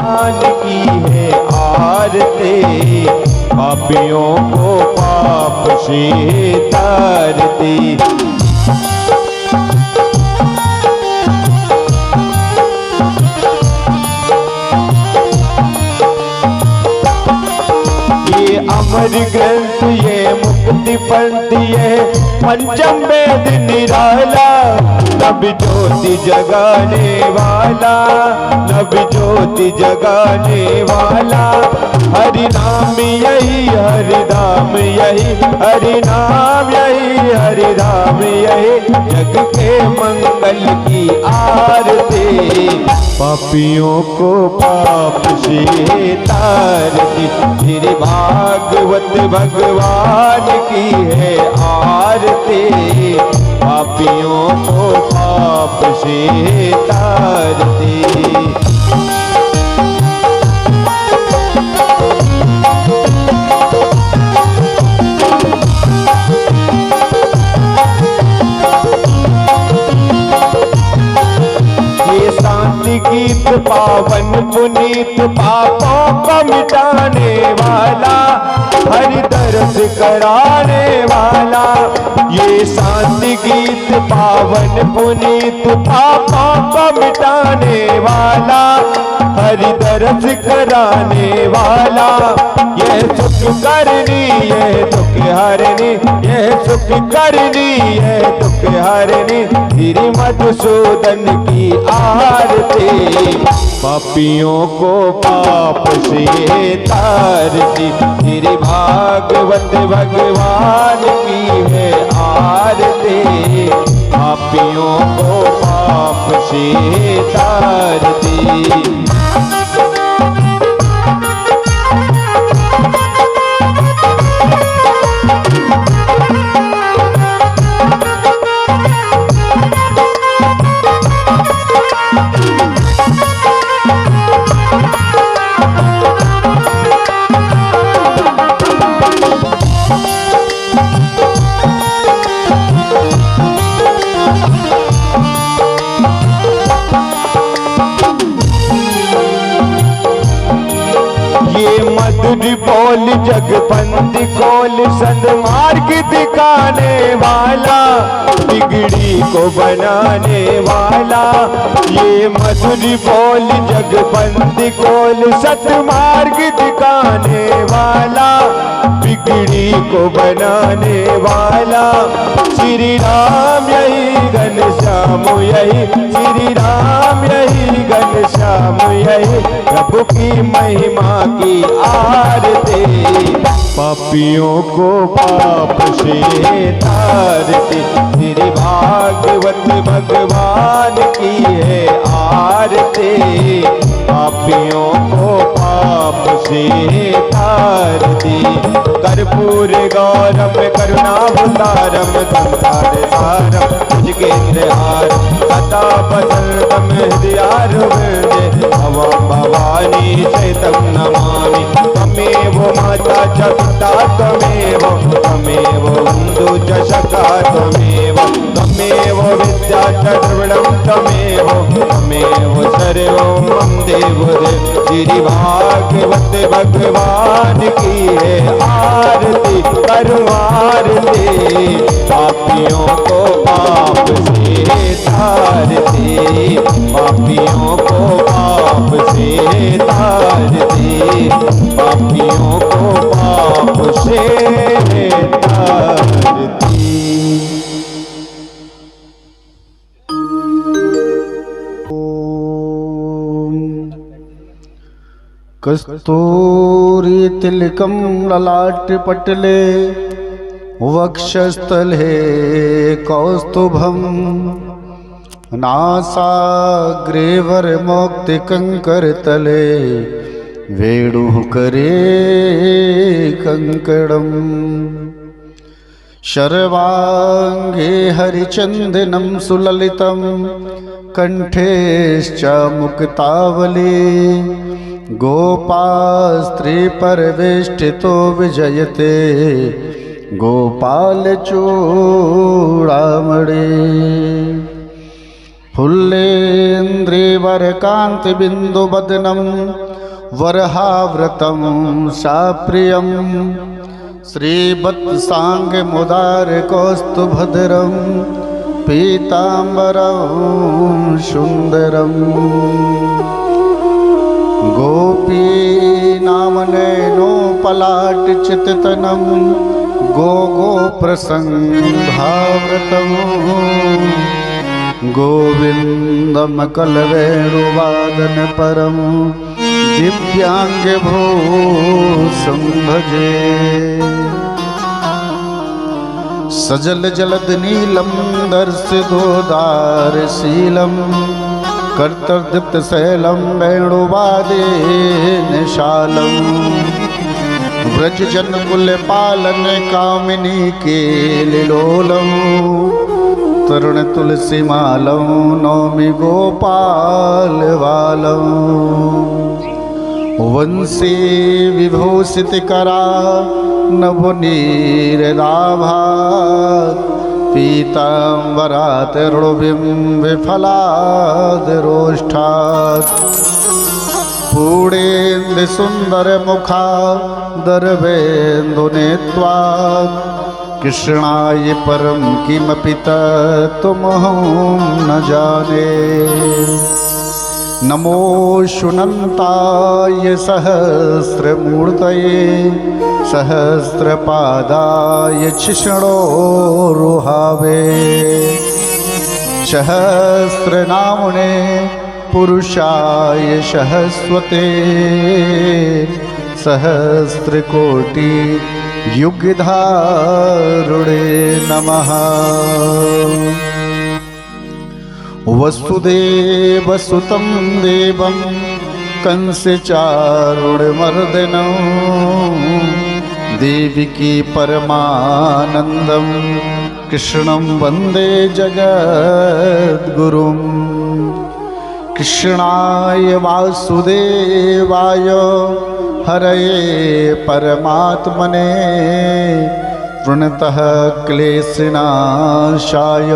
भगवान की है आरती, पापियों को पाप से तारती। ये अमर ग्रंथ, ये मुक्ति पंथ, ये पंचम वेद निराला, नभ ज्योति जगाने वाला, नभ ज्योति जगाने वाला। हरि नाम यही, हरि धाम यही, हरि नाम यही, हरि धाम यही, जग के मंगल की आरती, पापियों को पाप से तारती। श्री भागवत भगवान की है आरती, पापियों को पाप से तारती। गीत पावन पुनीत, पापों को मिटाने वाला, हरि दर्श कराने वाला। ये शांति गीत पावन पुनीत, पापों को मिटाने वाला, हरि दर्श कराने वाला। यह सुख करनी, यह दुख हरनी, यह सुख करनी, यह दुख हरनी, श्री मधुसूदन की आरती, पापियों को पाप से तारती। श्री भागवत भगवान की है आरती, पापियों को पाप से तारती। बोल जगपंथ खोल, सन्मार्ग दिखाने वाला, बिगड़ी को बनाने वाला। ये मधुर बोल जगपंथ खोल, सन्मार्ग दिखाने वाला, बिगड़ी को बनाने वाला। श्री राम यही घनश्याम यही, श्री राम यही घनश्याम यही, प्रभु की महिमा की आरती, पापियों को पाप से तारती। श्री भागवत भगवान की है आरती, पापियों को पाप से तारती। कर्पूर गौरम करुणावतारम, संसार सारम भुजगेन्द्रहार, सदा वसंतम हृदयारविंदे, भवं भवानी सहितं नमामि। त्वमेव माता च पिता त्वमेव, त्वमेव बन्धु च सखा त्वमेव, त्वमेव विद्या च द्रविणं त्वमेव, त्वमेव सर्वं मम देवदेव। श्री भागवत भगवान की है आरती, करो आरती, पापियों को पाप से तारती, पापियों को पाप से तारती, पापियों को पाप से तारती। कस्तूरी तिलकम ललाट पटले, वक्षस्थले कौस्तुभम, नासाग्रे वरमौक्तिकङ्करतले, वेणुः करे कङ्कणम्। शर्वाङ्गे हरिचन्दनं सुललितं, कण्ठेश्च मुक्तावली, गोपास्त्री परवेष्टितो विजयते, गोपाल चूड़ामणि। फुल्लेन्द्रिवरकान्तिबिन्दुवदनं वरहाव्रतं साप्रियं श्रीवत्साङ्गमुदारकौस्तुभद्रं पीताम्बरं सुन्दरम् गोपीनामनयनोपलाटचिततनं गोप्रसङ्घाव्रतं गोविन्दमकलवेणुवादनपरं दिव्याङ्गभूषं भजे। सजल जलद नीलम दर्शितोदारशीलं कर्तर्दीप्तशैलं वेणुवादेनशालं व्रजजनकुलपालन कामिनी केलिलोलं तरुणतुलसीमालं नौमि गोपालबालं वंशी विभूषितकरा नवनीरदाभात् पीताम्बरातरुणबिम्बफलादरोष्ठात् पूर्णेन्दुसुन्दरमुखा दर्वेन्दुनेत्वात् कृष्णाय परं किमपि तत्त्वमहं न जाने। नमो शुनन्ताय सहस्रमूर्तये सहस्रपादाय शिष्णोरुहावे सहस्रनाम्ने पुरुषाय सहस्वते सहस्रकोटि युगधारुणे नमः। वसुदेवसुतं देवं कंसचारुणमर्दनं देवकी परमानन्दं कृष्णं वन्दे जगद्गुरुं। कृष्णाय वासुदेवाय हरये परमात्मने प्रणतः क्लेशनाशाय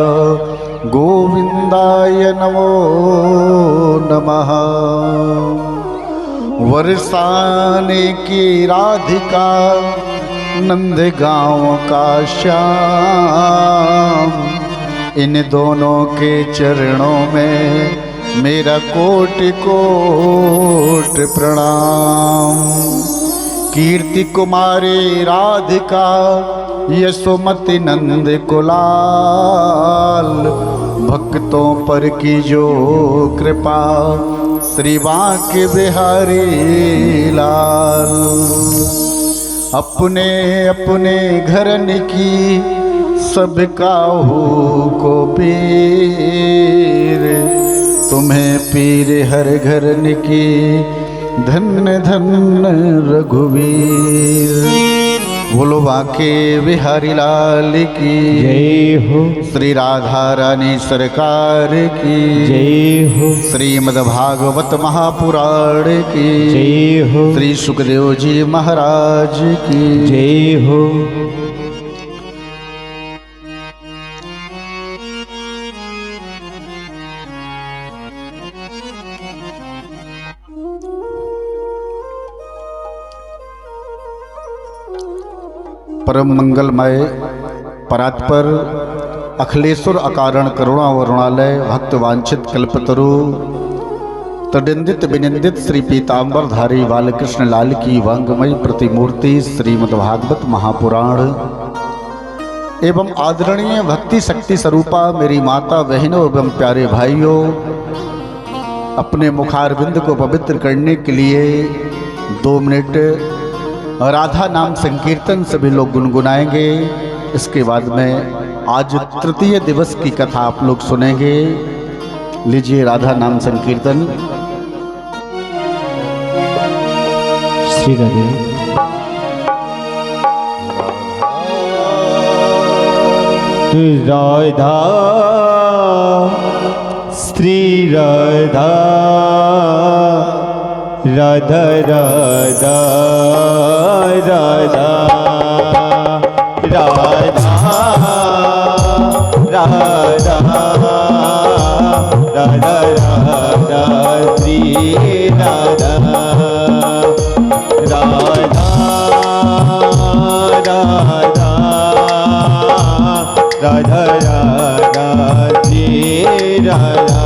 गोविंदाय नमो नमः। बरसाने की राधिका नंदगांव का श्याम इन दोनों के चरणों में मेरा कोटि कोटि प्रणाम। कीर्ति कुमारी राधिका यशोमती नंद कुलाल भक्तों पर की जो कृपा श्री बांके बिहारी लाल। अपने अपने घरन की सबका हो को पीर तुम्हें पीर हर घरन की धन्य धन्य रघुवीर। बोलो बांके बिहारी लाल की जय हो। श्री राधा रानी सरकार की जय हो। श्रीमद्भागवत महापुराण की जय हो। श्री सुखदेव जी महाराज की जय हो। परम मंगलमय परात्पर अखिलेश्वर अकारण करुणा वरुणालय भक्त वांछित कल्पतरु तडिंदित विनिंदित श्री पीताम्बर धारी बालकृष्ण लाल की वांगमयी प्रतिमूर्ति श्रीमद्भागवत महापुराण एवं आदरणीय भक्ति शक्ति स्वरूपा मेरी माता बहनों एवं प्यारे भाइयों, अपने मुखारविंद को पवित्र करने के लिए 2 मिनट राधा नाम संकीर्तन सभी लोग गुनगुनाएंगे। इसके बाद में आज तृतीय दिवस की कथा आप लोग सुनेंगे। लीजिए राधा नाम संकीर्तन। श्री राधे। राधा श्री राधा राधा राधा राधा राधा राधा राधा राधा श्री राधा राधा राधा राधा राधा श्री राधा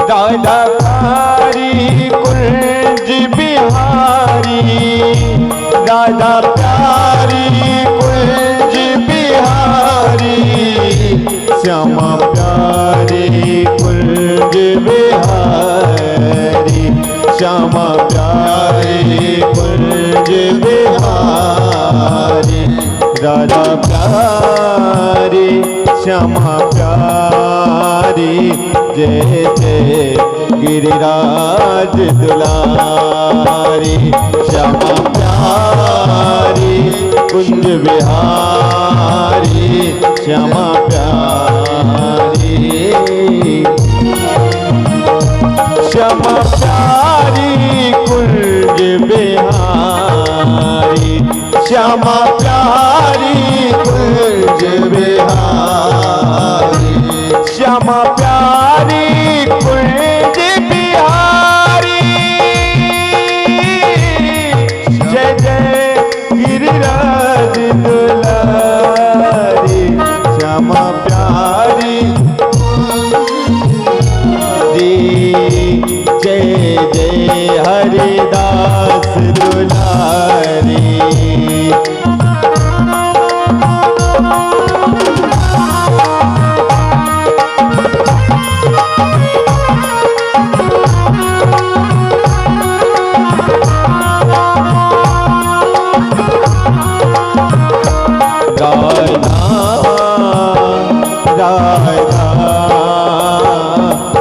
राधा प्यारी कुंज बिहारी राधा प्यारी कुंज बिहारी श्यामा प्यारी कुंज बिहारी श्यामा प्यारी कुंज बिहारी राधा प्यारी श्यामा प्यारी जय जय गिरिराज दुलारी श्यामा प्यारी कुंज बिहारी श्यामा प्यारी श्यामा प्यारी कुंज बिहारी श्यामा प्यारी कुंज बिहारी श्यामा प्यारी कुंज बिहारी जय जय गिरिराज दुलारी श्यामा प्यारी जय जय हरिदास दुलारी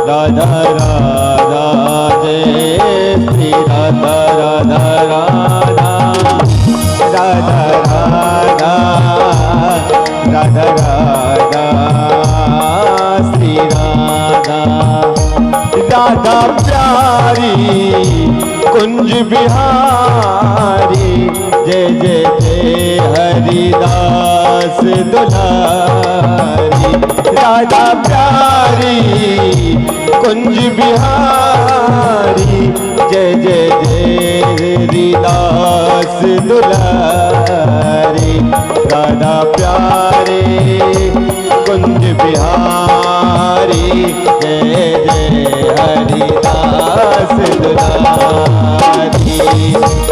राधा राधा जय श्री राधा राधा राधा राधा राधा राधा राधा श्री राधा राधा प्यारी कुंज बिहारी जय जय जय हरिदास दुलारी राधा प्यारी कुंज बिहारी जय जय जय हरिदास दुलारी राधा प्यारे कुंज बिहारी जय जय हरिदास दुलारी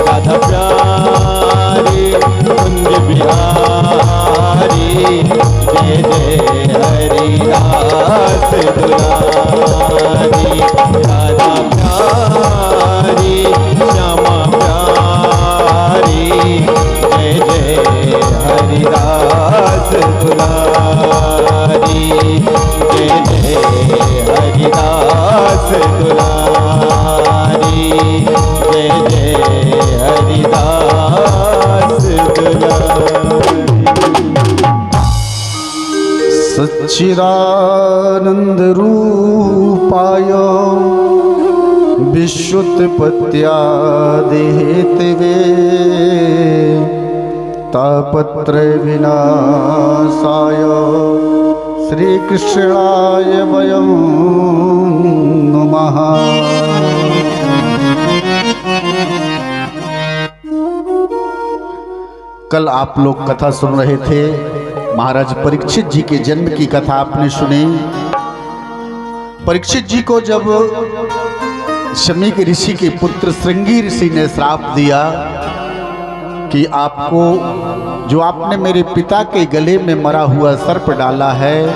राधा प्यारे कुंज बिहारी जय जय हरिदास दुलारी राधा प्यारी श्यामा प्यारी जय जय हरिदास दुलारी जय जय हरिदास दुलारी जय जय हरिदास दुलारी सच्चिदानंद रूपाय विश्वोत्पत्त्यादिहेतवे तापत्रय विनाशाय श्रीकृष्णाय वयं नमः। कल आप लोग कथा सुन रहे थे, महाराज परीक्षित जी के जन्म की कथा आपने सुनी। परीक्षित जी को जब शमीक ऋषि के पुत्र श्रृंगी ऋषि ने श्राप दिया कि आपको जो आपने मेरे पिता के गले में मरा हुआ सर्प डाला है,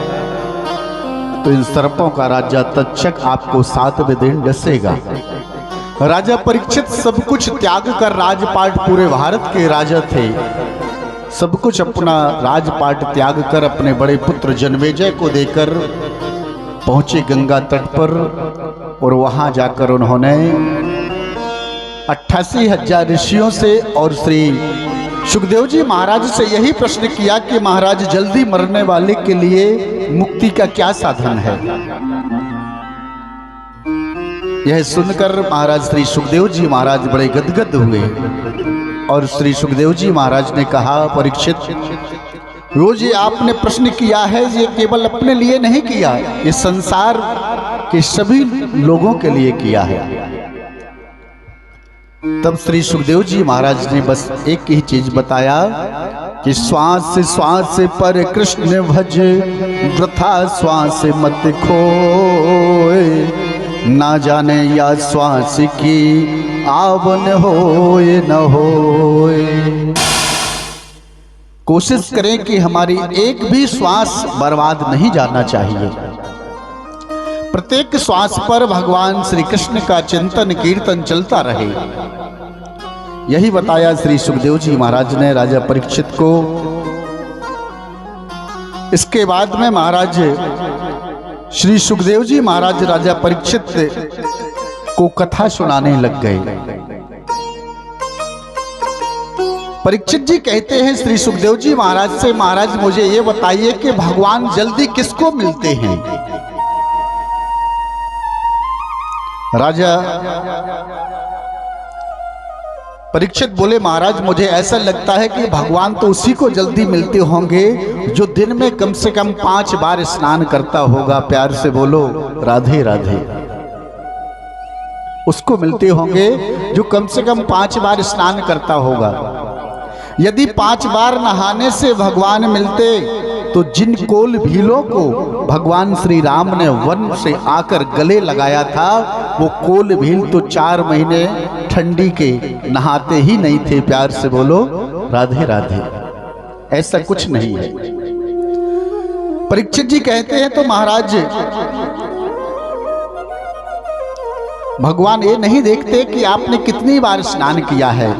तो इन सर्पों का राजा तक्षक आपको 7वें दिन डसेगा। राजा परीक्षित सब कुछ त्याग कर, राजपाट पूरे भारत के राजा थे, सब कुछ अपना राजपाट त्याग कर अपने बड़े पुत्र जन्मेजय को देकर पहुंचे गंगा तट पर। और वहां जाकर उन्होंने 88,000 ऋषियों से और श्री सुखदेव जी महाराज से यही प्रश्न किया कि महाराज जल्दी मरने वाले के लिए मुक्ति का क्या साधन है। यह सुनकर महाराज श्री सुखदेव जी महाराज बड़े गदगद हुए और श्री सुखदेव जी महाराज ने कहा, परीक्षित, रोज ये आपने प्रश्न किया है, ये केवल अपने लिए नहीं किया, ये संसार के सभी लोगों के लिए किया है। तब श्री सुखदेव जी महाराज ने बस एक ही चीज बताया कि श्वास श्वास पर कृष्ण भज, वृथा श्वास मत खोए, ना जाने या श्वास की आवन होए न होए। कोशिश करें कि हमारी एक भी श्वास बर्बाद नहीं जाना चाहिए। प्रत्येक श्वास पर भगवान श्री कृष्ण का चिंतन कीर्तन चलता रहे। यही बताया श्री सुखदेव जी महाराज ने राजा परीक्षित को। इसके बाद में महाराज श्री सुखदेव जी महाराज राजा परीक्षित को कथा सुनाने लग गए। परीक्षित जी कहते हैं श्री सुखदेव जी महाराज से, महाराज मुझे ये बताइए कि भगवान जल्दी किसको मिलते हैं। राजा परीक्षित बोले, महाराज मुझे ऐसा लगता है कि भगवान तो उसी को जल्दी मिलते होंगे जो दिन में कम से कम 5 बार स्नान करता होगा। प्यार से बोलो राधे राधे। उसको मिलते होंगे जो कम से कम 5 बार स्नान करता होगा। यदि 5 बार नहाने से भगवान मिलते तो जिन कोल भीलों को भगवान श्री राम ने वन से आकर गले लगाया था, वो कोल भील तो 4 महीने ठंडी के नहाते ही नहीं थे। प्यार से बोलो राधे राधे। ऐसा कुछ नहीं है। परीक्षित जी कहते हैं, तो महाराज भगवान ये नहीं देखते कि आपने कितनी बार स्नान किया है।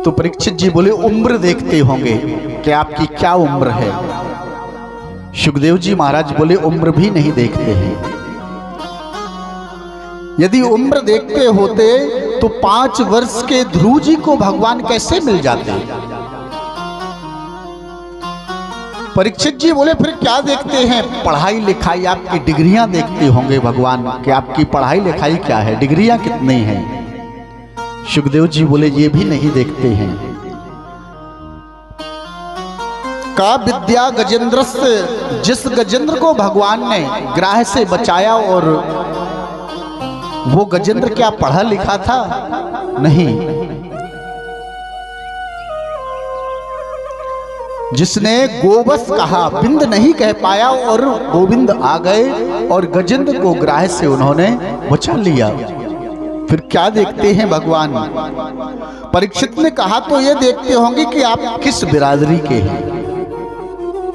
तो परीक्षित जी बोले, उम्र देखते होंगे कि आपकी क्या उम्र है। सुखदेव जी महाराज बोले, उम्र भी नहीं देखते हैं। यदि उम्र देखते होते तो 5 वर्ष के ध्रुव जी को भगवान कैसे मिल जाते। परीक्षित जी बोले, फिर क्या देखते हैं। पढ़ाई लिखाई, आपकी डिग्रियां देखते होंगे भगवान कि आपकी पढ़ाई लिखाई क्या है, डिग्रियां कितनी हैं। सुखदेव जी बोले, ये भी नहीं देखते हैं। का विद्या गजेंद्र से, जिस गजेंद्र को भगवान ने ग्राह से बचाया, और वो गजेंद्र क्या पढ़ा लिखा था? नहीं। जिसने गोवस कहा, बिंद नहीं कह पाया और गोविंद आ गए और गजेंद्र को ग्राह से उन्होंने बचा लिया। फिर क्या देखते हैं भगवान। परीक्षित ने कहा, तो ये देखते होंगे कि आप किस बिरादरी के हैं।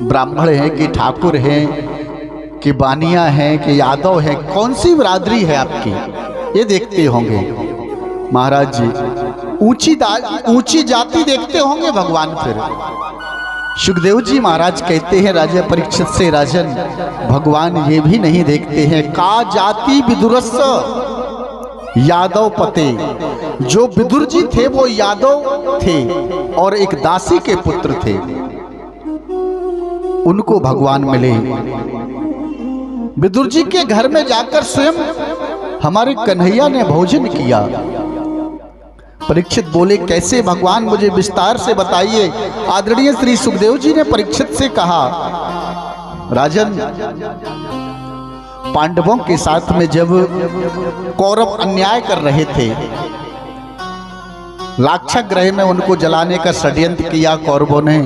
ब्राह्मण हैं कि ठाकुर हैं कि बानिया हैं कि यादव हैं, कौन सी बिरादरी है आपकी, ये देखते होंगे। महाराज जी ऊंची जाति देखते होंगे भगवान। फिर सुखदेव जी महाराज कहते हैं राजा परीक्षित से, राजन भगवान ये भी नहीं देखते हैं। का जाति विदुरस यादव पते, जो विदुर जी थे वो यादव थे और एक दासी के पुत्र थे, उनको भगवान मिले। विदुर जी के घर में जाकर स्वयं हमारे कन्हैया ने भोजन किया। परीक्षित बोले, कैसे भगवान, मुझे विस्तार से बताइए। आदरणीय श्री सुखदेव जी ने परीक्षित से कहा, राजन पांडवों के साथ में जब कौरव अन्याय कर रहे थे, लाक्षागृह में उनको जलाने का षड्यंत्र किया कौरवों ने,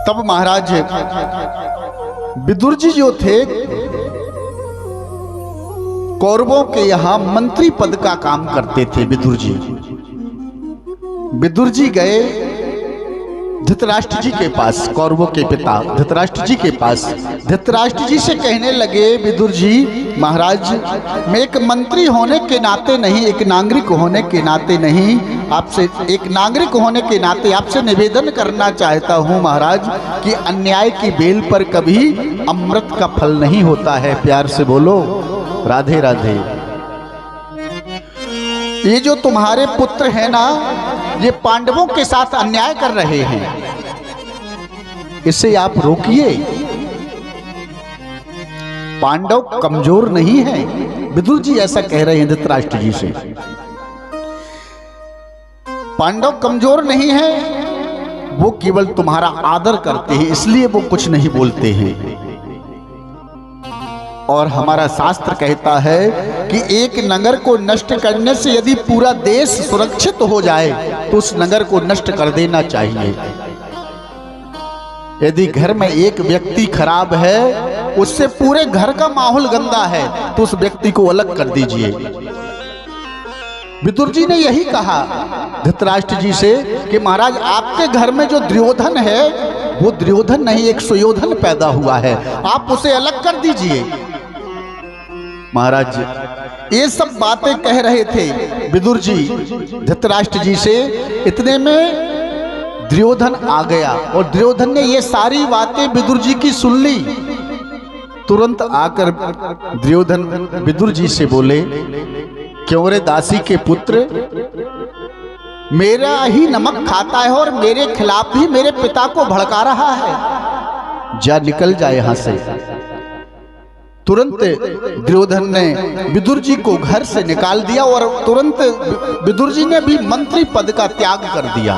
तब महाराज विदुर जी जो थे कौरवों के यहां मंत्री पद का काम करते थे। विदुर जी गए धृतराष्ट्र जी के पास, कौरवों के पिता धृतराष्ट्र जी के पास। धृतराष्ट्र जी से कहने लगे, विदुर जी महाराज, मैं एक मंत्री होने के नाते नहीं, एक नागरिक होने के नाते नहीं, आपसे एक नागरिक होने के नाते आपसे निवेदन करना चाहता हूं महाराज कि अन्याय की बेल पर कभी अमृत का फल नहीं होता है। प्यार से बोलो राधे राधे। ये जो तुम्हारे पुत्र हैं ना, ये पांडवों के साथ अन्याय कर रहे हैं, इसे आप रोकिए। पांडव कमजोर नहीं है। विदुर जी ऐसा कह रहे हैं धृतराष्ट्र जी से, पांडव कमजोर नहीं है, वो केवल तुम्हारा आदर करते हैं, इसलिए वो कुछ नहीं बोलते हैं। और हमारा शास्त्र कहता है कि एक नगर को नष्ट करने से यदि पूरा देश सुरक्षित हो जाए तो उस नगर को नष्ट कर देना चाहिए। यदि घर में एक व्यक्ति खराब है, उससे पूरे घर का माहौल गंदा है, तो उस व्यक्ति को अलग कर दीजिए। विदुर जी ने यही कहा धृतराष्ट्र जी से कि महाराज आपके घर में जो दुर्योधन है वो दुर्योधन नहीं, एक सुयोधन पैदा हुआ है, आप उसे अलग कर दीजिए। महाराज ये सब बातें कह रहे थे विदुर जी धृतराष्ट्र जी से, इतने में दुर्योधन आ गया और दुर्योधन ने ये सारी बातें विदुर जी की सुन ली। तुरंत आकर दुर्योधन विदुर जी से बोले, क्यों रे दासी के पुत्र, मेरा ही नमक खाता है और मेरे खिलाफ ही मेरे पिता को भड़का रहा है, जा निकल जा यहां से। तुरंत दुर्योधन ने विदुर जी को घर से निकाल दिया और तुरंत विदुर जी ने भी मंत्री पद का त्याग कर दिया।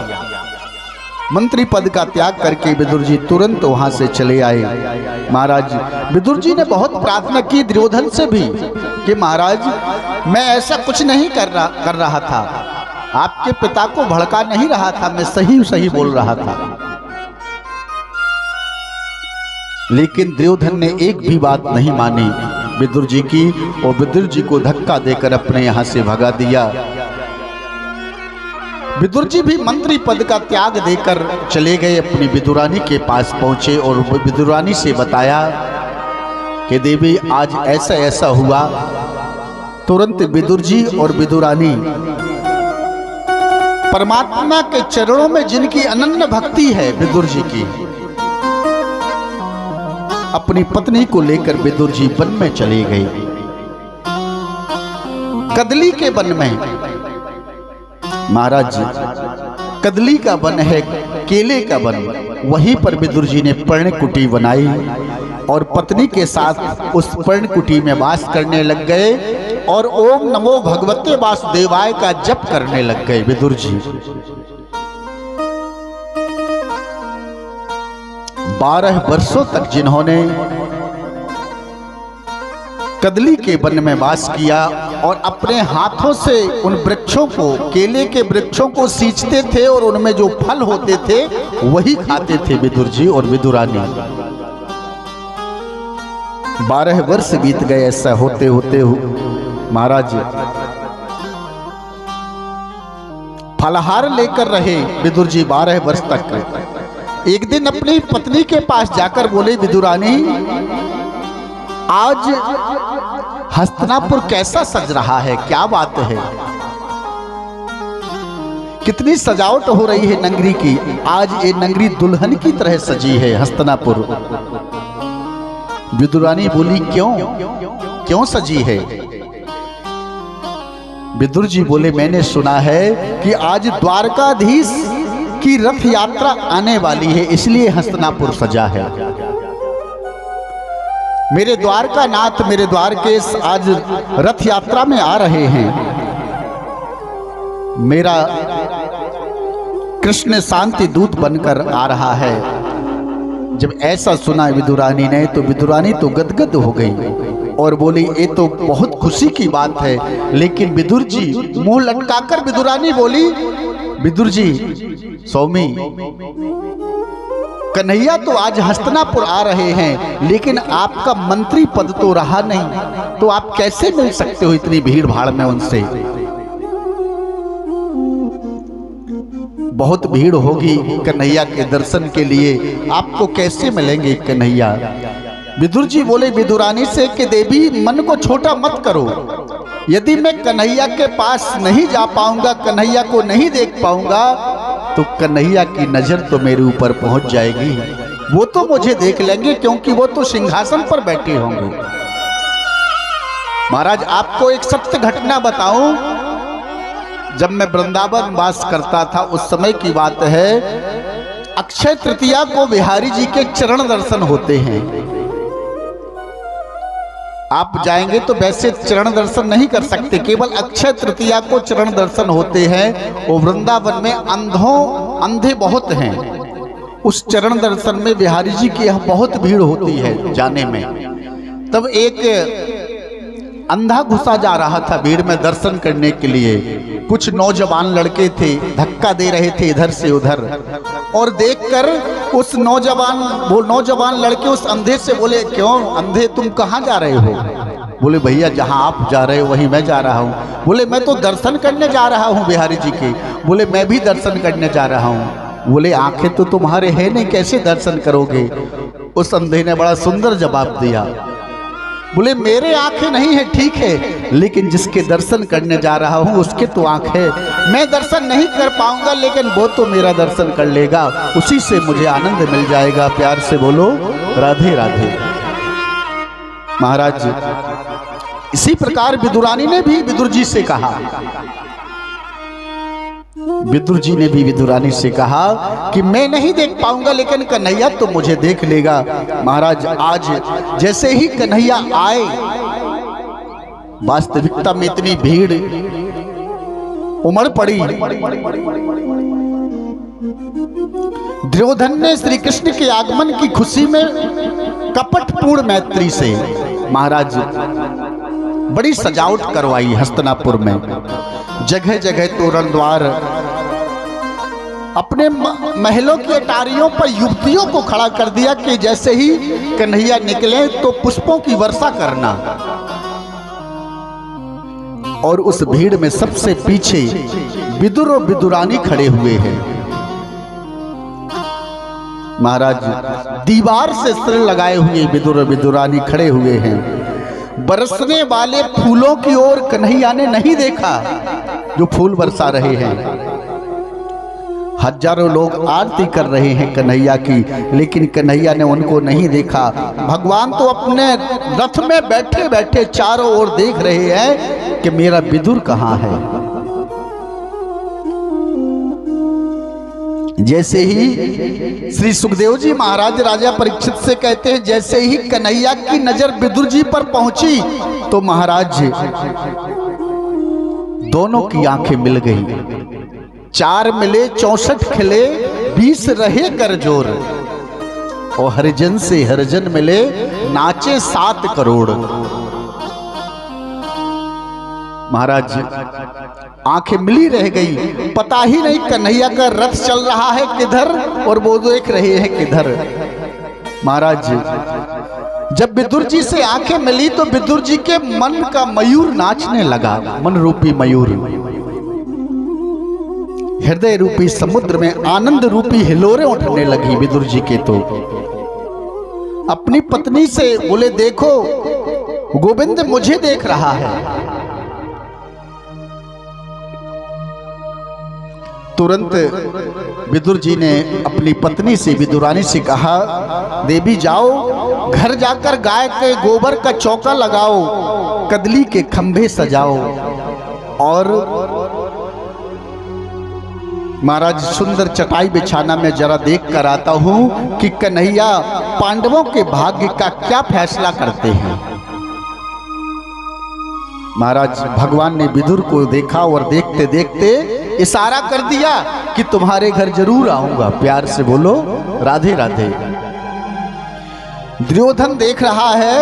मंत्री पद का त्याग करके विदुर जी तुरंत वहां से चले आए। महाराज विदुर जी ने बहुत प्रार्थना की दुर्योधन से भी कि महाराज मैं ऐसा कुछ नहीं कर रहा था, आपके पिता को भड़का नहीं रहा था, मैं सही सही बोल रहा था। लेकिन दुर्योधन ने एक भी बात नहीं मानी विदुर जी की और विदुर जी को धक्का देकर अपने यहां से भगा दिया। विदुर जी भी मंत्री पद का त्याग देकर चले गए, अपनी विदुरानी के पास पहुंचे और विदुरानी से बताया कि देवी आज ऐसा ऐसा हुआ। तुरंत विदुर जी और विदुरानी परमात्मा के चरणों में जिनकी अनन्य भक्ति है विदुर जी की, अपनी पत्नी को लेकर विदुर जी वन में चले गए। कदली के वन में, महाराज कदली का वन है, केले का वन, वहीं पर विदुर जी ने पर्णकुटी बनाई और पत्नी के साथ उस पर्णकुटी में वास करने लग गए और ओम नमो भगवते वासुदेवाय का जप करने लग गए विदुर जी। 12 वर्षों तक जिन्होंने कदली के वन में वास किया और अपने हाथों से उन वृक्षों को, केले के वृक्षों को सींचते थे और उनमें जो फल होते थे वही खाते थे विदुर जी और विदुरानी। 12 वर्ष बीत गए। ऐसा होते होते महाराज फलहार लेकर रहे विदुर जी 12 वर्ष तक। एक दिन अपनी पत्नी के पास जाकर बोले, विदुरानी आज हस्तिनापुर कैसा सज रहा है, क्या बात है, कितनी सजावट हो रही है नगरी की, आज ये नगरी दुल्हन की तरह सजी है हस्तिनापुर। विदुरानी बोली, क्यों क्यों सजी है? विदुर जी बोले, मैंने सुना है कि आज द्वारकाधीश की रथ यात्रा आने वाली है, इसलिए हस्तिनापुर सजा है। मेरे द्वारका नाथ, मेरे द्वारकेश आज रथ यात्रा में आ रहे हैं। मेरा कृष्ण शांति दूत बनकर आ रहा है। जब ऐसा सुना विदुरानी ने तो विदुरानी तो गदगद हो गई और बोली, ये तो बहुत खुशी की बात है। लेकिन विदुर जी मुंह लटकाकर विदुरानी बोली, विदुर जी स्वामी कन्हैया तो आज हस्तिनापुर आ रहे हैं, लेकिन आपका मंत्री पद तो रहा नहीं, तो आप कैसे मिल सकते हो इतनी भीड़ भाड़ में उनसे? बहुत भीड़ होगी कन्हैया के दर्शन के लिए, आपको कैसे मिलेंगे कन्हैया? विदुर जी बोले विदुरानी से कि देवी मन को छोटा मत करो, यदि मैं कन्हैया के पास नहीं जा पाऊंगा, कन्हैया को नहीं देख पाऊंगा, तो कन्हैया की नजर तो मेरे ऊपर पहुंच जाएगी, वो तो मुझे देख लेंगे क्योंकि वो तो सिंहासन पर बैठे होंगे। महाराज आपको एक सत्य घटना बताऊं, जब मैं वृंदावन वास करता था उस समय की बात है। अक्षय तृतीया को बिहारी जी के चरण दर्शन होते हैं। आप जाएंगे तो वैसे चरण दर्शन नहीं कर सकते, केवल अक्षय तृतीया को चरण दर्शन होते हैं। और वृंदावन में अंधे बहुत हैं, उस चरण दर्शन में बिहारी जी की यहाँ बहुत भीड़ होती है जाने में। तब एक अंधा घुसा जा रहा था भीड़ में दर्शन करने के लिए। कुछ नौजवान लड़के थे, धक्का दे रहे थे इधर से उधर, और देखकर उस नौजवान लड़के उस अंधे से बोले, क्यों अंधे तुम कहाँ जा रहे हो? बोले भैया जहाँ आप जा रहे हो वहीं मैं जा रहा हूँ। बोले मैं तो दर्शन करने जा रहा हूँ बिहारी जी के। बोले मैं भी दर्शन करने जा रहा हूँ। बोले आंखें तो तुम्हारे है नहीं, कैसे दर्शन करोगे? उस अंधे ने बड़ा सुंदर जवाब दिया, बोले मेरे आंखें नहीं है ठीक है, लेकिन जिसके दर्शन करने जा रहा हूँ उसके तो आंख है। मैं दर्शन नहीं कर पाऊंगा, लेकिन वो तो मेरा दर्शन कर लेगा, उसी से मुझे आनंद मिल जाएगा। प्यार से बोलो राधे राधे। महाराज इसी प्रकार विदुरानी ने भी विदुर जी से कहा, विदुर जी ने भी विदुरानी से कहा कि मैं नहीं देख पाऊंगा, लेकिन कन्हैया तो मुझे देख लेगा। महाराज आज जैसे ही कन्हैया आए, वास्तविकता में इतनी भीड़ उमड़ पड़ी। दुर्योधन ने श्री कृष्ण के आगमन की खुशी में कपटपूर्ण मैत्री से महाराज बड़ी सजावट करवाई। हस्तिनापुर में जगह जगह तोरण द्वार, अपने महलों की अटारियों पर युवतियों को खड़ा कर दिया कि जैसे ही कन्हैया निकले तो पुष्पों की वर्षा करना। और उस भीड़ में सबसे पीछे विदुर और विदुरानी खड़े हुए हैं। महाराज दीवार से सिर लगाए हुए विदुर और विदुरानी खड़े हुए हैं। बरसने वाले फूलों की ओर कन्हैया ने नहीं देखा जो फूल बरसा रहे हैं। हजारों लोग आरती कर रहे हैं कन्हैया की, लेकिन कन्हैया ने उनको नहीं देखा। भगवान तो अपने रथ में बैठे बैठे चारों ओर देख रहे हैं कि मेरा विदुर कहाँ है। जैसे ही श्री सुखदेव जी महाराज राजा परीक्षित से कहते हैं, जैसे ही कन्हैया की नजर विदुर जी पर पहुंची तो महाराज दोनों की आंखें मिल गई। 4 मिले 64 खिले 20 रहे कर जोर, और हरिजन से हरिजन मिले नाचे 7 करोड़। महाराज आंखें मिली रह गई, पता ही नहीं कन्हैया का रथ चल रहा है किधर और वो देख रहे हैं किधर। महाराज जब विदुर जी से आंखें मिली तो विदुर जी के मन का मयूर नाचने लगा। मन रूपी मयूर हृदय रूपी समुद्र में आनंद रूपी हिलोरें उठने लगी विदुर जी के। तो अपनी पत्नी से बोले, देखो गोविंद मुझे देख रहा है। तुरंत विदुर जी ने अपनी पत्नी से विदुरानी से कहा, देवी जाओ घर जाकर गाय के गोबर का चौका लगाओ, कदली के खंभे सजाओ, और महाराज सुंदर चटाई बिछाना मैं जरा देख कर आता हूं कि कन्हैया पांडवों के भाग्य का क्या फैसला करते हैं। महाराज भगवान ने विदुर को देखा और देखते देखते इशारा कर दिया कि तुम्हारे घर जरूर आऊंगा। प्यार से बोलो राधे राधे। दुर्योधन देख रहा है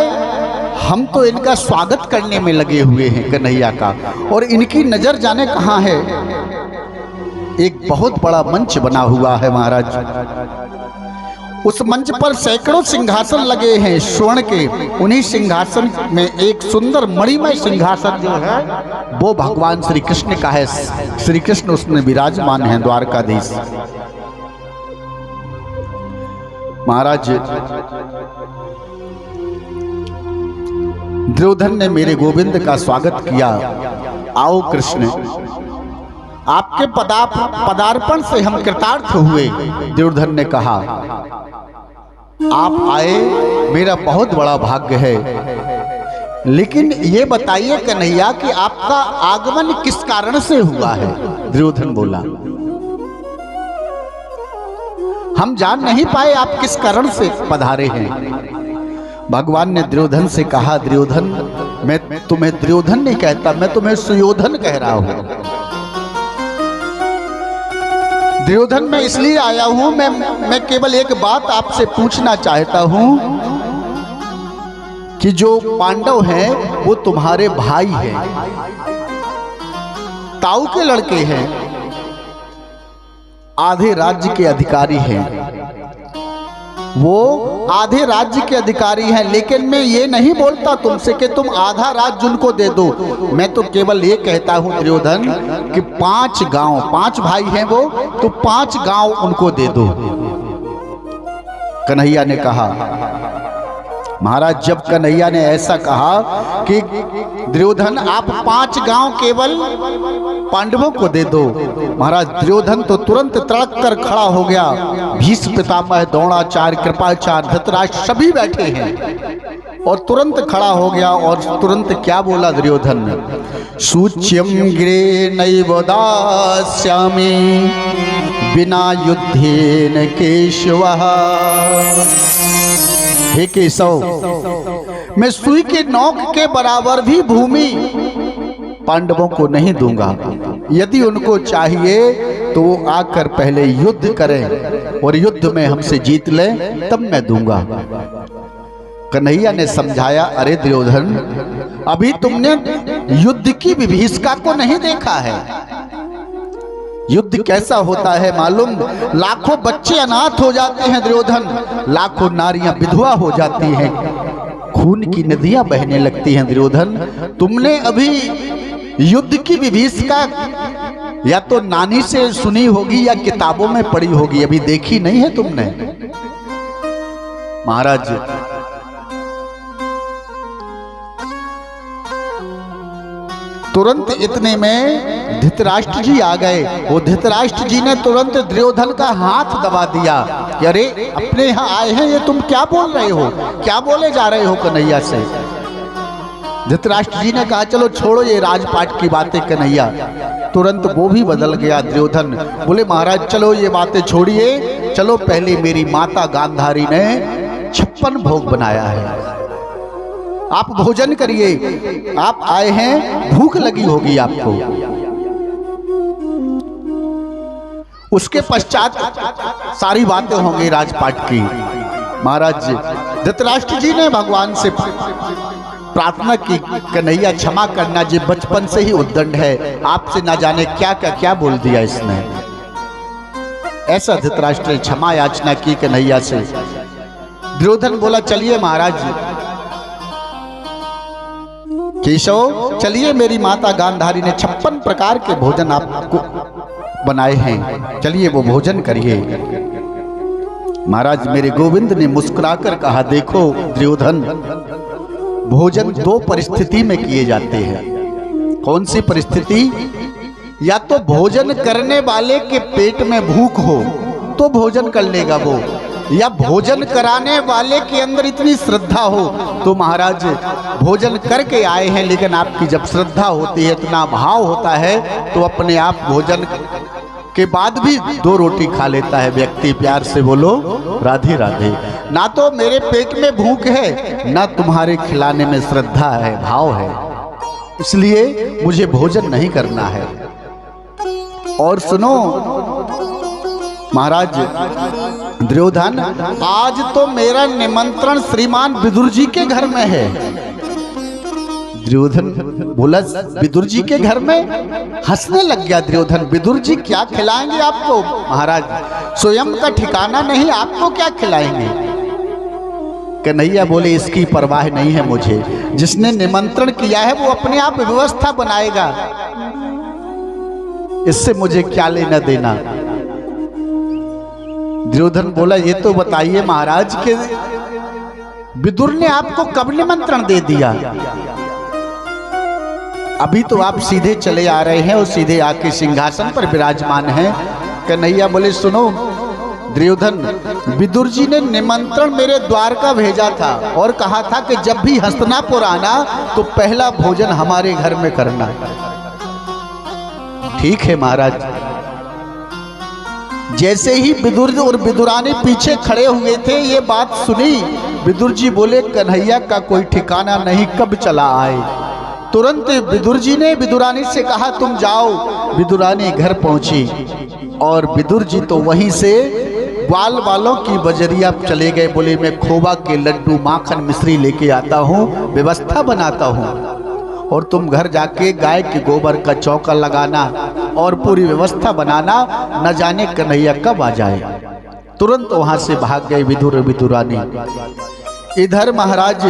हम तो इनका स्वागत करने में लगे हुए हैं कन्हैया का, और इनकी नजर जाने कहाँ है। एक बहुत बड़ा मंच बना हुआ है महाराज। उस मंच पर सैकड़ों सिंहासन लगे हैं स्वर्ण के। उन्हीं सिंहासन में एक सुंदर मणिमय सिंहासन जो है वो भगवान श्री कृष्ण का है। श्री कृष्ण उसमें विराजमान हैं, द्वारकाधीश। महाराज दुर्योधन ने मेरे गोविंद का स्वागत किया। आओ कृष्ण, आपके पदार्पण से हम कृतार्थ हुए। दुर्योधन ने कहा, आप आए मेरा बहुत बड़ा भाग्य है, लेकिन ये बताइए कन्हैया कि आपका आगमन किस कारण से हुआ है। दुर्योधन बोला, हम जान नहीं पाए आप किस कारण से पधारे हैं। भगवान ने दुर्योधन से कहा, दुर्योधन मैं तुम्हें दुर्योधन नहीं कहता, मैं तुम्हें सुयोधन कह रहा हूं। दुर्योधन मैं इसलिए आया हूं, मैं केवल एक बात आपसे पूछना चाहता हूं कि जो पांडव हैं वो तुम्हारे भाई हैं, ताऊ के लड़के हैं, आधे राज्य के अधिकारी हैं, वो आधे राज्य के अधिकारी हैं, लेकिन मैं ये नहीं बोलता तुमसे कि तुम आधा राज्य उनको दे दो। मैं तो केवल ये कहता हूं दुर्योधन कि 5 गांव, 5 भाई हैं वो, तो 5 गांव उनको दे दो। कन्हैया ने कहा, महाराज जब कन्हैया ने ऐसा कहा कि दुर्योधन आप 5 गांव केवल पांडवों को दे दो, महाराज दुर्योधन तो तुरंत तड़क कर खड़ा हो गया। भीष्म पितामह, द्रोणाचार्य, कृपाचार्य, धृतराष्ट्र सभी बैठे हैं और तुरंत खड़ा हो गया और तुरंत क्या बोला दुर्योधन, सूच्यम गिरे नैव दास्यामि बिना युद्धेन केशवः। हे केशव, मैं सुई के नोक के बराबर भी भूमि पांडवों को नहीं दूंगा। यदि उनको चाहिए तो वो आकर पहले युद्ध करें और युद्ध में हमसे जीत लें, तब मैं दूंगा। कन्हैया ने समझाया, अरे दुर्योधन अभी तुमने युद्ध की विभीषिका को नहीं देखा है। युद्ध कैसा होता है मालूम? लाखों बच्चे अनाथ हो जाते हैं दुर्योधन, लाखों नारियां विधवा हो जाती हैं, खून की नदियां बहने लगती हैं दुर्योधन। तुमने अभी युद्ध की विभीषिका या तो नानी से सुनी होगी या किताबों में पढ़ी होगी, अभी देखी नहीं है तुमने। महाराज तुरंत इतने में धृतराष्ट्र जी आ गए। वो धृतराष्ट्र जी ने तुरंत दुर्योधन का हाथ दबा दिया कि अरे अपने यहाँ आए हैं, ये तुम क्या बोल रहे हो, क्या बोले जा रहे हो कन्हैया से। धृतराष्ट्र जी ने कहा चलो छोड़ो ये राजपाट की बातें कन्हैया। तुरंत वो भी बदल गया दुर्योधन, बोले महाराज चलो ये बातें छोड़िए, चलो पहले मेरी माता गांधारी ने 56 भोग बनाया है, आप भोजन करिए, आप आए हैं भूख लगी होगी आपको। उसके पश्चात सारी बातें होंगी राजपाट की। महाराज धृतराष्ट्र जी ने भगवान से प्रार्थना की, कन्हैया क्षमा करना जी, बचपन से ही उद्दंड है, आपसे ना जाने क्या क्या बोल दिया इसने। ऐसा धृतराष्ट्र ने क्षमा याचना की कन्हैया से। दुर्योधन बोला चलिए महाराज केशव, चलिए मेरी माता गांधारी ने 56 प्रकार के भोजन आपको बनाए हैं, चलिए वो भोजन करिए। महाराज मेरे गोविंद ने मुस्कुराकर कहा, देखो दुर्योधन भोजन 2 परिस्थिति में किए जाते हैं। कौन सी परिस्थिति? या तो भोजन करने वाले के पेट में भूख हो तो भोजन कर लेगा वो, या भोजन कराने वाले के अंदर इतनी श्रद्धा हो तो महाराज भोजन करके आए हैं लेकिन आपकी जब श्रद्धा होती है, इतना भाव होता है तो अपने आप भोजन के बाद भी 2 रोटी खा लेता है व्यक्ति। प्यार से बोलो राधे राधे। ना तो मेरे पेट में भूख है, ना तुम्हारे खिलाने में श्रद्धा है, भाव है, इसलिए मुझे भोजन नहीं करना है। और सुनो महाराज दुर्योधन, आज तो मेरा निमंत्रण श्रीमान विदुर जी के घर में है। दुर्योधन बोला विदुर जी के घर में? हंसने लग गया दुर्योधन, विदुर जी क्या खिलाएंगे आपको? महाराज स्वयं का ठिकाना नहीं, आपको क्या खिलाएंगे? कन्हैया बोले इसकी परवाह नहीं है मुझे, जिसने निमंत्रण किया है वो अपने आप व्यवस्था बनाएगा, इससे मुझे क्या लेना देना। दुर्योधन बोला ये तो बताइए महाराज के विदुर ने आपको कब निमंत्रण दे दिया? अभी तो आप सीधे चले आ रहे हैं और सीधे आके सिंहासन पर विराजमान हैं। कन्हैया बोले सुनो दुर्योधन, विदुर जी ने निमंत्रण मेरे द्वार का भेजा था और कहा था कि जब भी हस्तिनापुर आना तो पहला भोजन हमारे घर में करना। ठीक है महाराज, जैसे ही विदुर और विदुरानी पीछे खड़े हुए थे, ये बात सुनी, विदुर जी बोले कन्हैया का कोई ठिकाना नहीं, कब चला आए। तुरंत विदुर जी ने विदुरानी से कहा तुम जाओ। विदुरानी घर पहुंची और विदुर जी तो वहीं से ग्वाल वालों की बजरिया चले गए। बोले मैं खोबा के लड्डू, माखन, मिश्री लेके आता हूँ, व्यवस्था बनाता हूँ, और तुम घर जाके गाय के गोबर का चौका लगाना और पूरी व्यवस्था बनाना, न जाने कन्हैया कब आ जाए। तुरंत वहां से भाग गए विदुर और विदुरानी। इधर महाराज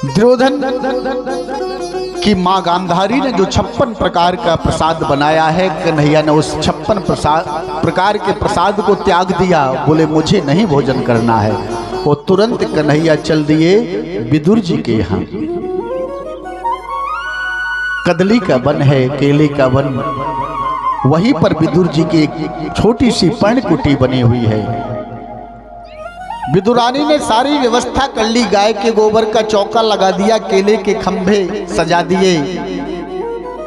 दुर्योधन की मां गांधारी ने जो 56 प्रकार का प्रसाद बनाया है, कन्हैया ने उस 56 प्रकार के प्रसाद को त्याग दिया। बोले मुझे नहीं भोजन करना है। और तुरंत कन्हैया चल दिए विदुर जी के यहाँ। कदली का वन है, केले का वन, वहीं पर विदुर जी की एक छोटी सी पर्णकुटी बनी हुई है। विदुरानी ने सारी व्यवस्था कर ली, गाय के गोबर का चौका लगा दिया, केले के खंभे सजा दिए,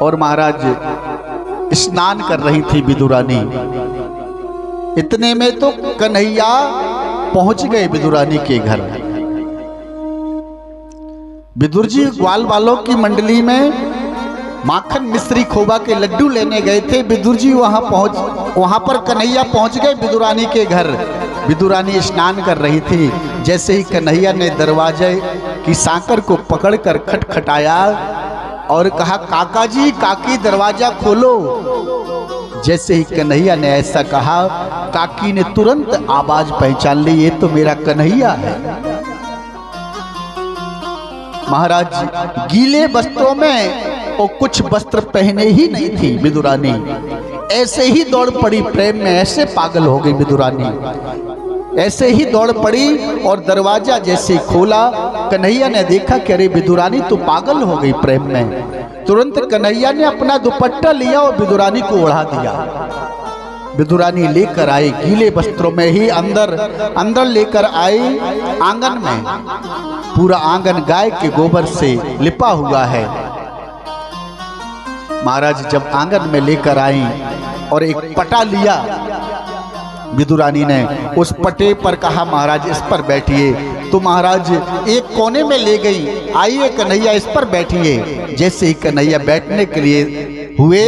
और महाराज स्नान कर रही थी विदुरानी। इतने में तो कन्हैया पहुंच गए विदुरानी के घर। विदुर जी ग्वाल वालों की मंडली में माखन, मिश्री, खोबा के लड्डू लेने गए थे। विदुर जी वहां पर कन्हैया पहुंच गए विदुरानी के घर। विदुरानी स्नान कर रही थी। जैसे ही कन्हैया ने दरवाजे की सांकर को पकड़कर खटखटाया और कहा काका जी, काकी दरवाजा खोलो। जैसे ही कन्हैया ने ऐसा कहा, काकी ने तुरंत आवाज पहचान ली, ये तो मेरा कन्हैया है। महाराज गीले वस्त्रों में और कुछ वस्त्र पहने ही नहीं थी विदुरानी, ऐसे ही दौड़ पड़ी प्रेम में, ऐसे पागल हो गई विदुरानी, ऐसे ही दौड़ पड़ी और दरवाजा जैसे खोला, कन्हैया ने देखा कि अरे विदुरानी तो पागल हो गई प्रेम में। तुरंत कन्हैया ने अपना दुपट्टा लिया और विदुरानी को ओढ़ा दिया। विदुरानी लेकर आई, गीले वस्त्रों में ही अंदर लेकर आई आंगन में। पूरा आंगन गाय के गोबर से लिपा हुआ है। महाराज जब आंगन में लेकर आई और एक पटा लिया, विदुरानी ने उस पटे पर कहा महाराज इस पर बैठिए। तो महाराज एक कोने में ले गई, आइए कन्हैया इस पर बैठिए। जैसे ही कन्हैया बैठने के लिए हुए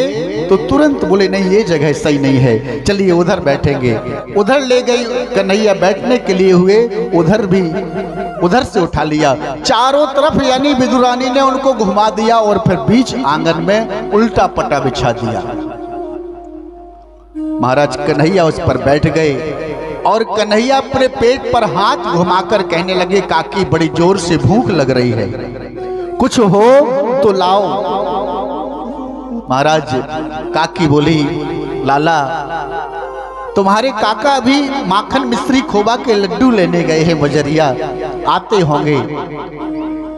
तो तुरंत बोले नहीं ये जगह सही नहीं है, चलिए उधर बैठेंगे। उधर ले गई, कन्हैया बैठने के लिए हुए, उधर से उठा लिया। चारों तरफ यानी विदुरानी ने उनको घुमा दिया और फिर बीच आंगन में उल्टा पटा बिछा दिया। महाराज कन्हैया उस पर बैठ गए और कन्हैया अपने पेट पर हाथ घुमाकर कहने लगे काकी बड़ी जोर से भूख लग रही है, कुछ हो तो लाओ। महाराज काकी बोली लाला तुम्हारे काका अभी माखन, मिश्री, खोबा के लड्डू लेने गए हैं बजरिया, आते होंगे।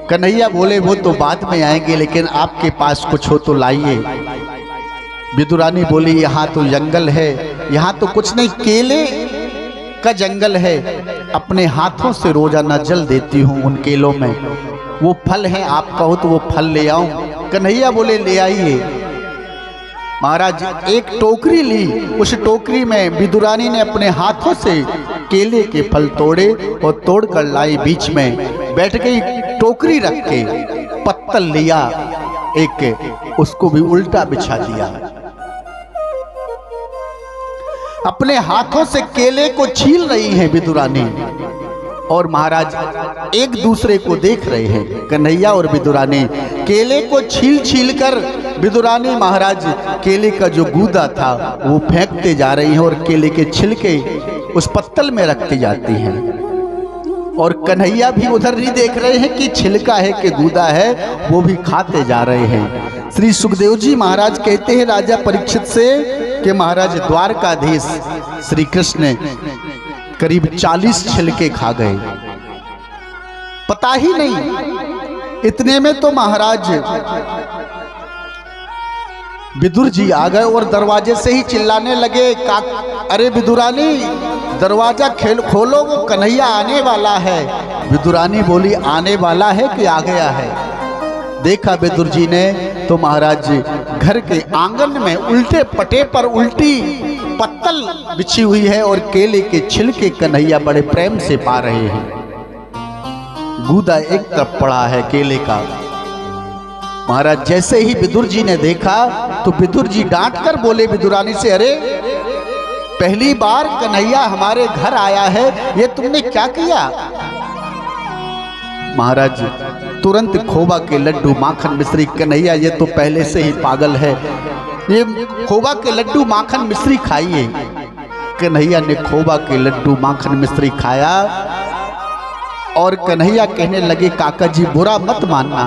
कन्हैया बोले वो तो बाद में आएंगे, लेकिन आपके पास कुछ हो तो लाइए। विदुरानी बोली यहाँ तो जंगल है, यहाँ तो कुछ नहीं, केले का जंगल है, अपने हाथों से रोजाना जल देती हूँ उन केलों में, वो फल हैं, आप कहो तो वो फल ले आऊं। कन्हैया बोले ले आइए। महाराज एक टोकरी ली, उस टोकरी में विदुरानी ने अपने हाथों से केले के फल तोड़े और तोड़कर लाई, बीच में बैठ गई, टोकरी रख के पत्तल लिया एक, उसको भी उल्टा बिछा दिया। अपने हाथों से केले को छील रही है विदुरानी और महाराज एक दूसरे को देख रहे हैं। कन्हैया और विदुरानी केले को छील कर विदुरानी महाराज केले का जो गूदा था वो फेंकते जा रही हैं और केले के छिलके उस पत्तल में रखती जाती हैं। और कन्हैया भी उधर नहीं देख रहे हैं कि छिलका है कि गूदा है, वो भी खाते जा रहे हैं। श्री सुखदेव जी महाराज कहते हैं राजा परीक्षित से कि महाराज द्वारकाधीश श्री कृष्ण करीब 40 छिलके खा गए, पता ही नहीं। इतने में तो महाराज विदुर जी आ गए और दरवाजे से ही चिल्लाने लगे अरे विदुरानी दरवाजा खोलो, वो कन्हैया आने वाला है। विदुरानी बोली आने वाला है कि आ गया है? देखा विदुर जी ने तो महाराज घर के आंगन में उल्टे पटे पर उल्टी पत्तल बिछी हुई है और केले के छिलके कन्हैया बड़े प्रेम से पा रहे हैं। गूदा एक तरफ पड़ा है केले का। महाराज जैसे ही विदुर जी ने देखा तो विदुर जी डांट कर बोले विदुरानी से, अरे पहली बार कन्हैया हमारे घर आया है, ये तुमने क्या किया? महाराज तुरंत खोबा के लड्डू माखन मिश्री, कन्हैया ये तो पहले से ही पागल है, ये खोबा के लड्डू माखन मिश्री खाइए। कन्हैया ने खोबा के लड्डू माखन मिश्री खाया और कन्हैया कहने लगे, काका जी बुरा मत मानना,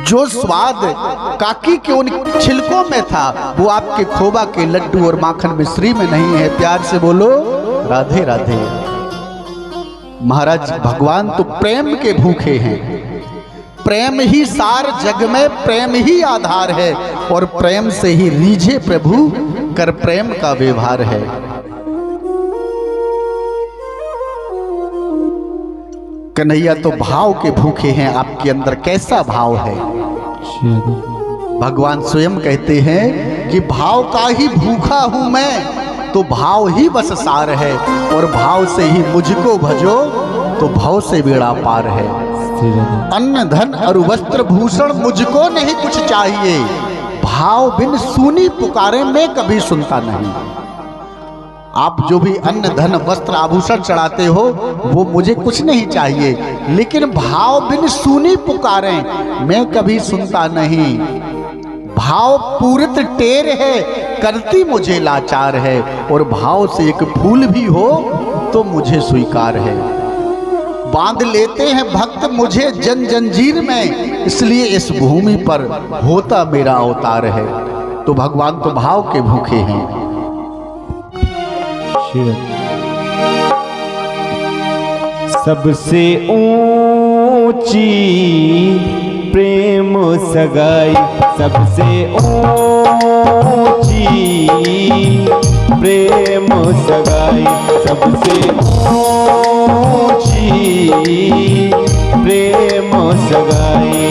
जो स्वाद काकी के उन छिलकों में था वो आपके खोबा के लड्डू और माखन मिश्री में नहीं है। प्यार से बोलो राधे राधे। महाराज भगवान तो प्रेम के भूखे हैं, प्रेम ही सार जग में, प्रेम ही आधार है और प्रेम से ही रीझे प्रभु कर प्रेम का व्यवहार है। कन्हैया तो भाव के भूखे हैं, आपके अंदर कैसा भाव है? भगवान स्वयं कहते हैं कि भाव का ही भूखा हूं मैं, तो भाव ही बस सार है और भाव से ही मुझको भजो तो भाव से बेड़ा पार है। अन्न धन और वस्त्र भूषण मुझको नहीं कुछ चाहिए, भाव बिन सूनी पुकारे मैं कभी सुनता नहीं। आप जो भी अन्न धन वस्त्र आभूषण चढ़ाते हो वो मुझे कुछ नहीं चाहिए, लेकिन भाव बिन सूनी पुकारें मैं कभी सुनता नहीं। भाव पूरित टेर है करती मुझे लाचार है, और भाव से एक फूल भी हो तो मुझे स्वीकार है। बांध लेते हैं भक्त मुझे जन जंजीर में, इसलिए इस भूमि पर होता मेरा अवतार है। तो भगवान तो भाव के भूखे हैं। सबसे ऊंची प्रेम सगाई, सबसे ऊंची प्रेम सगाई, सबसे ऊंची प्रेम सगाई।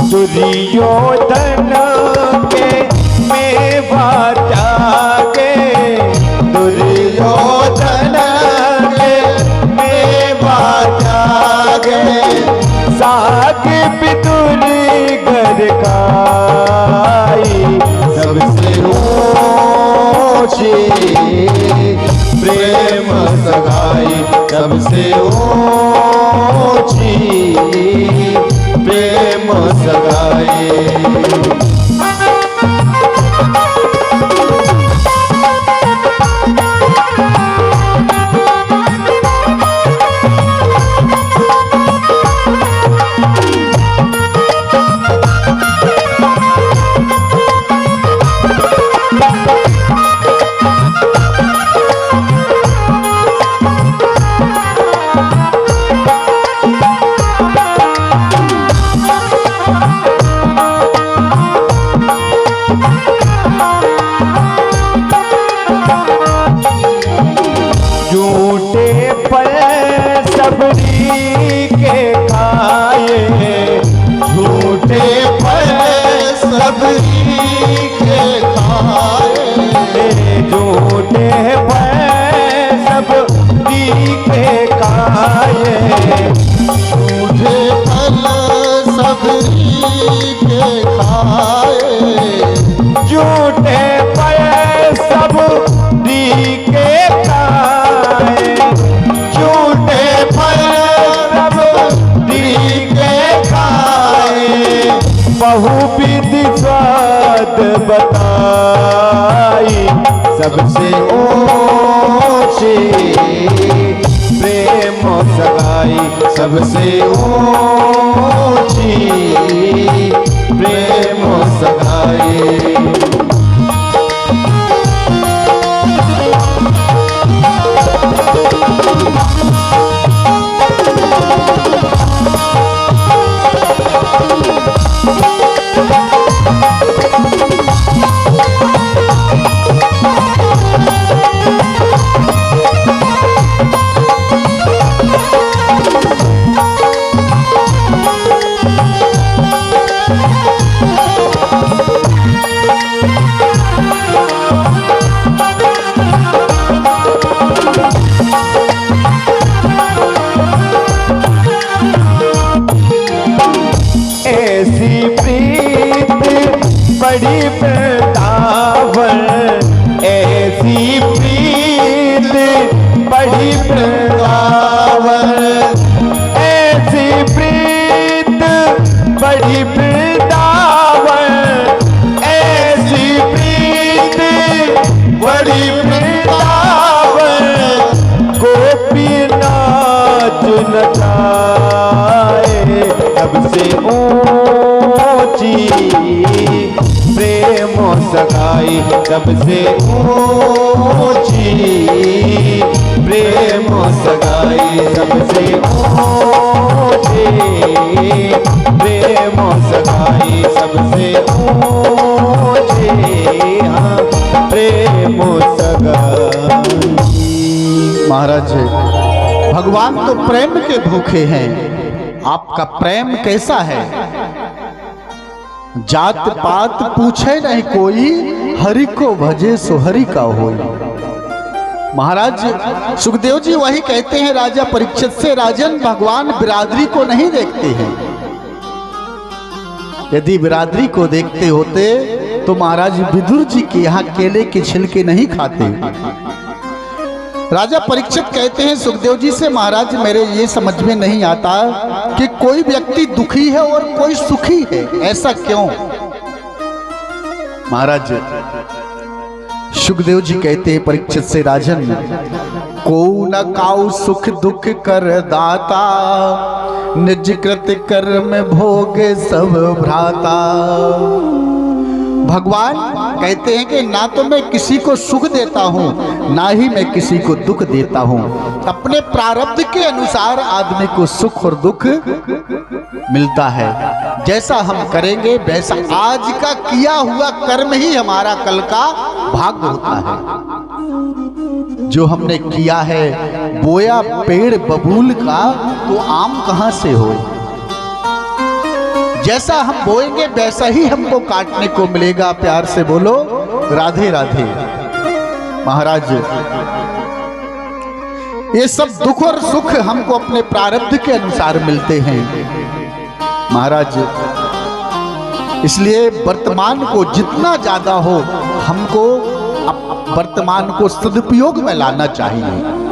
दुर्योधन के मेवा त्यागे, दुर्योधन के मेवा त्यागे, साग पितुरी घर खाई, सबसे ऊंची प्रेम सगाई, सबसे ऊंची प्रेम सगाई। बहुविधि स्वाद बताई, सबसे ऊंची प्रेम सगाई, सबसे ऊंची प्रेम सगाई। सबसे ऊंची, प्रेम सगाई सबसे ऊंची, प्रेम सगाई सबसे ऊंची, हाँ प्रेम सगाई। महाराज भगवान तो प्रेम के भूखे हैं, आपका प्रेम कैसा है? जात पात पूछे नहीं कोई, हरि को भजे सो हरि का होई। महाराज सुखदेव जी वही कहते हैं राजा परीक्षित से, राजन भगवान बिरादरी को नहीं देखते हैं। यदि बिरादरी को देखते होते तो महाराज विदुर जी के यहाँ केले के छिलके नहीं खाते। राजा परीक्षित कहते हैं सुखदेव जी से, महाराज मेरे ये समझ में नहीं आता कि कोई व्यक्ति दुखी है और कोई सुखी है, ऐसा क्यों? महाराज सुखदेव जी कहते हैं परीक्षित से, राजन को न काऊ सुख दुख कर दाता, निज कृत कर्म भोगे सब भ्राता। भगवान कहते हैं कि ना तो मैं किसी को सुख देता हूँ, ना ही मैं किसी को दुख देता हूँ। अपने प्रारब्ध के अनुसार आदमी को सुख और दुख मिलता है। जैसा हम करेंगे वैसा, आज का किया हुआ कर्म ही हमारा कल का भाग्य होता है। जो हमने किया है, बोया पेड़ बबूल का तो आम कहाँ से होए? जैसा हम बोएंगे वैसा ही हमको काटने को मिलेगा। प्यार से बोलो राधे राधे। महाराज ये सब दुख और सुख हमको अपने प्रारब्ध के अनुसार मिलते हैं महाराज। इसलिए वर्तमान को जितना ज्यादा हो हमको वर्तमान को सदुपयोग में लाना चाहिए।